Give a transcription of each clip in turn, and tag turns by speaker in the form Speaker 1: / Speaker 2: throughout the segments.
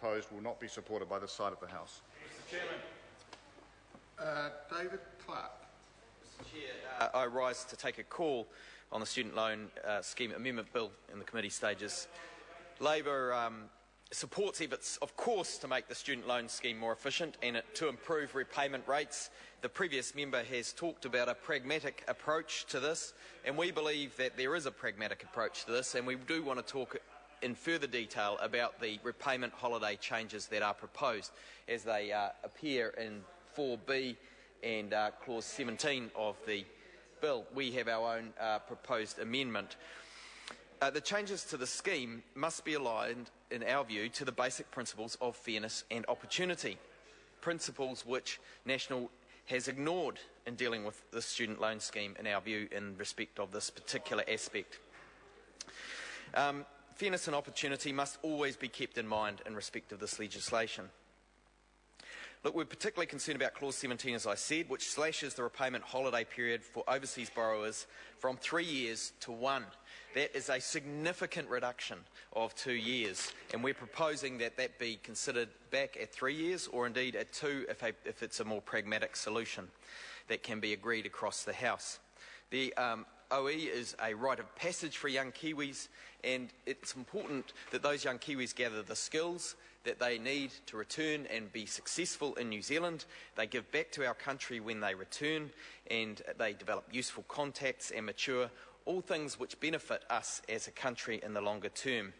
Speaker 1: proposed will not be supported by this side of the House.
Speaker 2: Mr. Chairman.
Speaker 3: David Clark.
Speaker 2: Mr. Chair, I rise to take a call on the Student Loan Scheme Amendment Bill in the committee stages. Labor supports efforts, of course, to make the student loan scheme more efficient and to improve repayment rates. The previous member has talked about a pragmatic approach to this, and we believe that there is a pragmatic approach to this, and we do want to talk in further detail about the repayment holiday changes that are proposed as they appear in 4B and Clause 17 of the bill. We have our own proposed amendment. The changes to the scheme must be aligned, in our view, to the basic principles of fairness and opportunity, principles which National has ignored in dealing with the student loan scheme, in our view, in respect of this particular aspect. Fairness and opportunity must always be kept in mind in respect of this legislation. Look, we're particularly concerned about Clause 17, as I said, which slashes the repayment holiday period for overseas borrowers from 3 years to 1. That is a significant reduction of 2 years, and we're proposing that that be considered back at 3 years, or indeed at 2 if it's a more pragmatic solution that can be agreed across the House. The OE is a rite of passage for young Kiwis, and it's important that those young Kiwis gather the skills that they need to return and be successful in New Zealand. They give back to our country when they return, and they develop useful contacts and mature, all things which benefit us as a country in the longer term.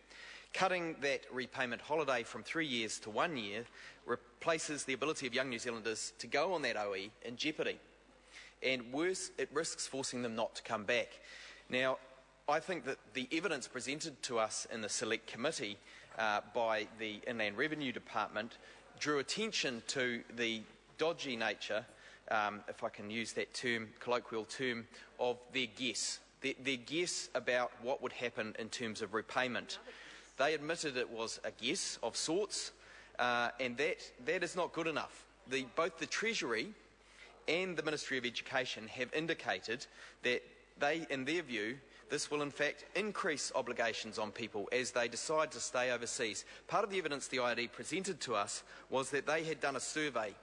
Speaker 2: Cutting that repayment holiday from 3 years to 1 year replaces the ability of young New Zealanders to go on that OE in jeopardy. And worse, it risks forcing them not to come back. Now, I think that the evidence presented to us in the Select Committee by the Inland Revenue Department drew attention to the dodgy nature, if I can use that term, colloquial term, of their guess. Their guess about what would happen in terms of repayment. They admitted it was a guess of sorts, and that is not good enough. Both the Treasury and the Ministry of Education have indicated that they, in their view, this will in fact increase obligations on people as they decide to stay overseas. Part of the evidence the IRD presented to us was that they had done a survey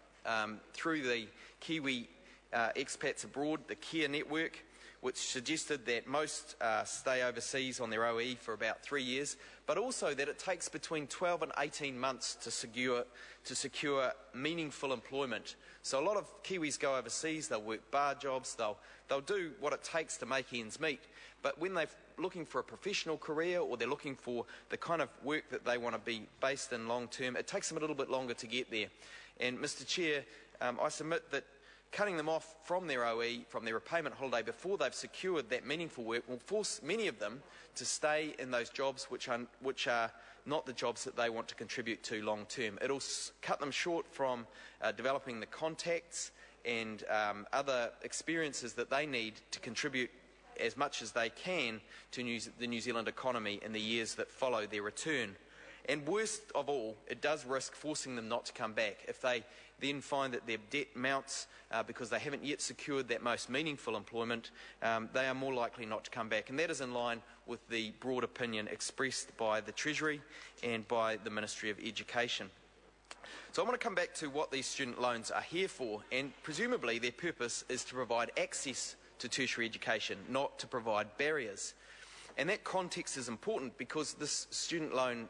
Speaker 2: through the Kiwi expats abroad, the CARE network, which suggested that most stay overseas on their OE for about 3 years, but also that it takes between 12 and 18 months to secure meaningful employment. So a lot of Kiwis go overseas, they'll work bar jobs, they'll do what it takes to make ends meet, but when they're looking for a professional career or they're looking for the kind of work that they want to be based in long term, it takes them a little bit longer to get there. And Mr. Chair, I submit that cutting them off from their OE, from their repayment holiday before they've secured that meaningful work will force many of them to stay in those jobs which are not the jobs that they want to contribute to long term. It'll cut them short from developing the contacts and other experiences that they need to contribute as much as they can to the New Zealand economy in the years that follow their return. And worst of all, it does risk forcing them not to come back. If they then find that their debt mounts because they haven't yet secured that most meaningful employment, they are more likely not to come back. And that is in line with the broad opinion expressed by the Treasury and by the Ministry of Education. So I want to come back to what these student loans are here for, and presumably their purpose is to provide access to tertiary education, not to provide barriers. And that context is important because this student loan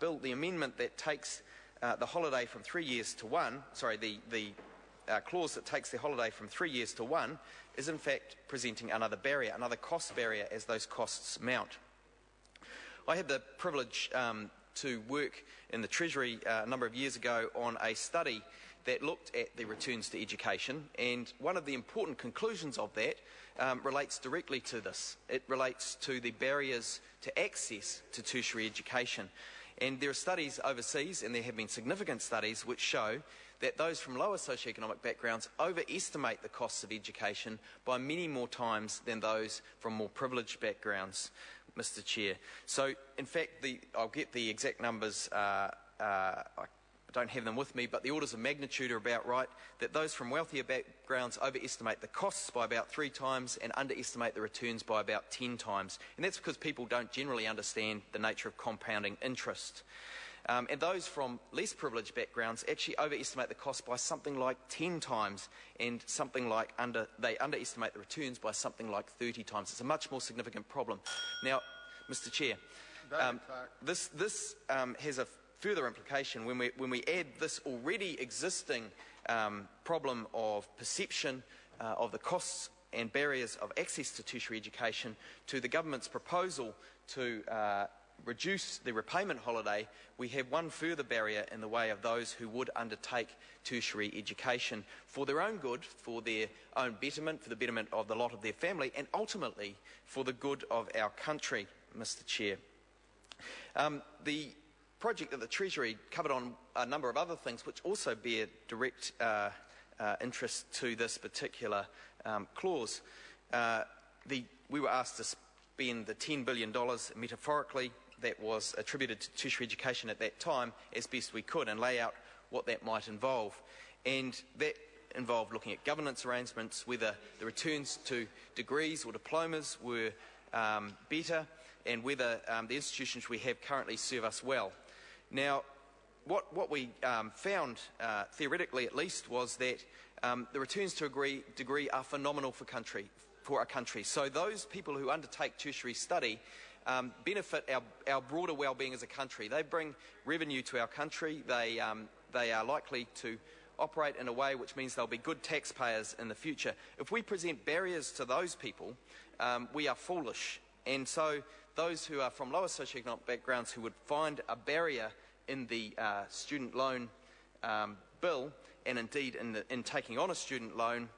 Speaker 2: bill, the amendment that takes the holiday from 3 years to 1, the clause that takes the holiday from 3 years to 1 is in fact presenting another barrier, another cost barrier as those costs mount. I had the privilege to work in the Treasury a number of years ago on a study that looked at the returns to education, and one of the important conclusions of that relates directly to this. It relates to the barriers to access to tertiary education. And there are studies overseas, and there have been significant studies, which show that those from lower socioeconomic backgrounds overestimate the costs of education by many more times than those from more privileged backgrounds, Mr. Chair. So, in fact, I'll get the exact numbers, I don't have them with me, but the orders of magnitude are about right, that those from wealthier backgrounds overestimate the costs by about 3 times and underestimate the returns by about 10 times. And that's because people don't generally understand the nature of compounding interest. And those from less privileged backgrounds actually overestimate the cost by something like 10 times, and they underestimate the returns by something like 30 times. It's a much more significant problem. Now, Mr. Chair, this has a further implication when we add this already existing problem of perception of the costs and barriers of access to tertiary education to the government's proposal to reduce the repayment holiday. We have one further barrier in the way of those who would undertake tertiary education for their own good, for their own betterment, for the betterment of the lot of their family, and ultimately for the good of our country, Mr. Chair. The project of the Treasury covered on a number of other things which also bear direct interest to this particular clause. We were asked to spend the $10 billion metaphorically that was attributed to tertiary education at that time as best we could, and lay out what that might involve. And that involved looking at governance arrangements, whether the returns to degrees or diplomas were better, and whether the institutions we have currently serve us well. Now, what we found, theoretically at least, was that the returns to a degree are phenomenal for a country. So those people who undertake tertiary study benefit our broader well-being as a country. They bring revenue to our country. They are likely to operate in a way which means they'll be good taxpayers in the future. If we present barriers to those people, we are foolish. And so those who are from lower socioeconomic backgrounds who would find a barrier in the student loan bill, and indeed in taking on a student loan,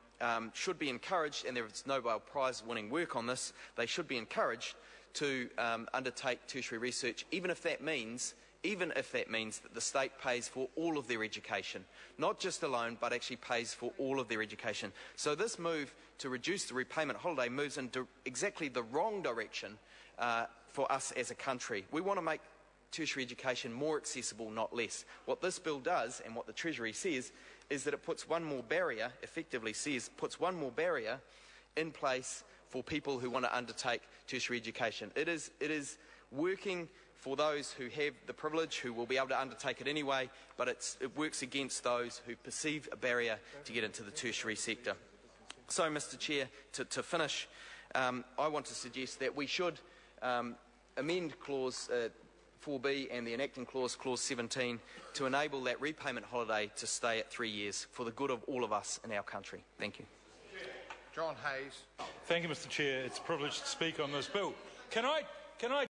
Speaker 2: should be encouraged, and there is Nobel Prize winning work on this, they should be encouraged to undertake tertiary research, even if that means that the state pays for all of their education, not just a loan, but actually pays for all of their education. So this move to reduce the repayment holiday moves in exactly the wrong direction for us as a country. We want to make tertiary education more accessible, not less. What this bill does, and what the Treasury says, is that it puts one more barrier, puts one more barrier in place for people who want to undertake tertiary education. It is working for those who have the privilege, who will be able to undertake it anyway, but it works against those who perceive a barrier to get into the tertiary sector. So, Mr. Chair, to finish, I want to suggest that we should amend Clause 4B and the enacting clause, Clause 17, to enable that repayment holiday to stay at 3 years for the good of all of us in our country. Thank you.
Speaker 1: John Hayes.
Speaker 3: Thank you, Mr. Chair. It's a privilege to speak on this bill. Can I